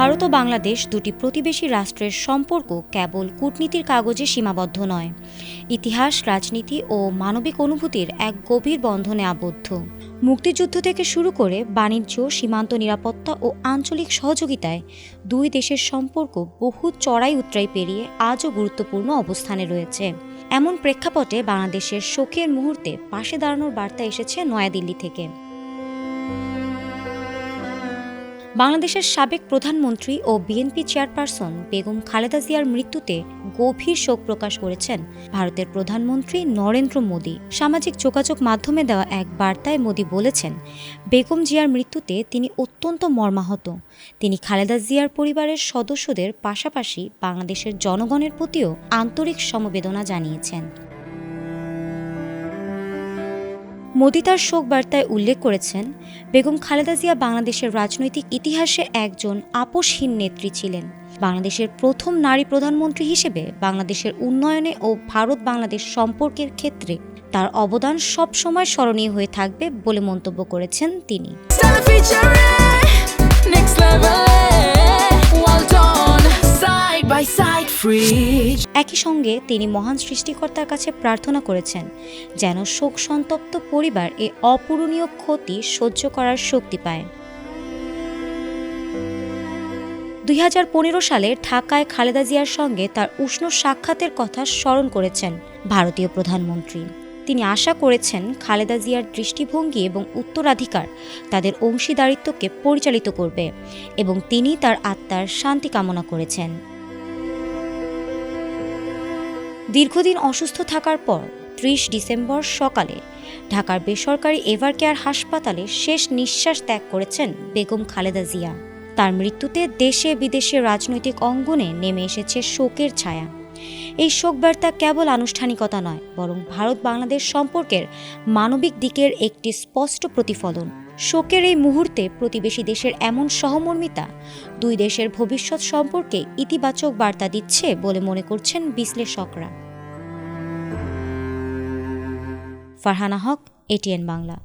ভারত ও বাংলাদেশ দুটি প্রতিবেশী রাষ্ট্রের সম্পর্ক কেবল কূটনীতির কাগজে সীমাবদ্ধ নয়, ইতিহাস, রাজনীতি ও মানবিক অনুভূতির এক গভীর বন্ধনে আবদ্ধ। মুক্তিযুদ্ধ থেকে শুরু করে বাণিজ্য, সীমান্ত নিরাপত্তা ও আঞ্চলিক সহযোগিতায় দুই দেশের সম্পর্ক বহু চড়াই উতরাই পেরিয়ে আজও গুরুত্বপূর্ণ অবস্থানে রয়েছে। এমন প্রেক্ষাপটে বাংলাদেশের শোকের মুহূর্তে পাশে দাঁড়ানোর বার্তা এসেছে নয়াদিল্লি থেকে। বাংলাদেশের সাবেক প্রধানমন্ত্রী ও বিএনপি চেয়ারপারসন বেগম খালেদা জিয়ার মৃত্যুতে গভীর শোক প্রকাশ করেছেন ভারতের প্রধানমন্ত্রী নরেন্দ্র মোদী। সামাজিক যোগাযোগ মাধ্যমে দেওয়া এক বার্তায় মোদী বলেছেন, বেগম জিয়ার মৃত্যুতে তিনি অত্যন্ত মর্মাহত। তিনি খালেদা জিয়ার পরিবারের সদস্যদের পাশাপাশি বাংলাদেশের জনগণের প্রতিও আন্তরিক সমবেদনা জানিয়েছেন। মোদী তার শোক বার্তায় উল্লেখ করেছেন, বেগম খালেদা জিয়া বাংলাদেশের রাজনৈতিক ইতিহাসে একজন আপোষহীন নেত্রী ছিলেন। বাংলাদেশের প্রথম নারী প্রধানমন্ত্রী হিসেবে বাংলাদেশের উন্নয়নে ও ভারত বাংলাদেশ সম্পর্কের ক্ষেত্রে তার অবদান সবসময় স্মরণীয় হয়ে থাকবে বলে মন্তব্য করেছেন তিনি। একই সঙ্গে তিনি মহান সৃষ্টিকর্তার কাছে প্রার্থনা করেছেন যেন শোক সন্তপ্ত পরিবার এ অপূরণীয় ক্ষতি সহ্য করার শক্তি পায়। 2015 সালে ঢাকায় খালেদা জিয়ার সঙ্গে তার উষ্ণ সাক্ষাতের কথা স্মরণ করেছেন ভারতীয় প্রধানমন্ত্রী। তিনি আশা করেছেন খালেদা জিয়ার দৃষ্টিভঙ্গি এবং উত্তরাধিকার তাদের অংশীদারিত্বকে পরিচালিত করবে এবং তিনি তার আত্মার শান্তি কামনা করেছেন। দীর্ঘদিন অসুস্থ থাকার পর 30 ডিসেম্বর সকালে ঢাকার বেসরকারি এভারকেয়ার হাসপাতালে শেষ নিঃশ্বাস ত্যাগ করেছেন বেগম খালেদা জিয়া। তার মৃত্যুতে দেশে বিদেশে রাজনৈতিক অঙ্গনে নেমে এসেছে শোকের ছায়া। এই শোকবার্তা কেবল আনুষ্ঠানিকতা নয়, বরং ভারত বাংলাদেশ সম্পর্কের মানবিক দিকের একটি স্পষ্ট প্রতিফলন। শোকের এই মুহূর্তে প্রতিবেশী দেশের এমন সহমর্মিতা দুই দেশের ভবিষ্যৎ সম্পর্কে ইতিবাচক বার্তা দিচ্ছে বলে মনে করছেন বিশ্লেষকরা। ফারহানা হক, ATN বাংলা।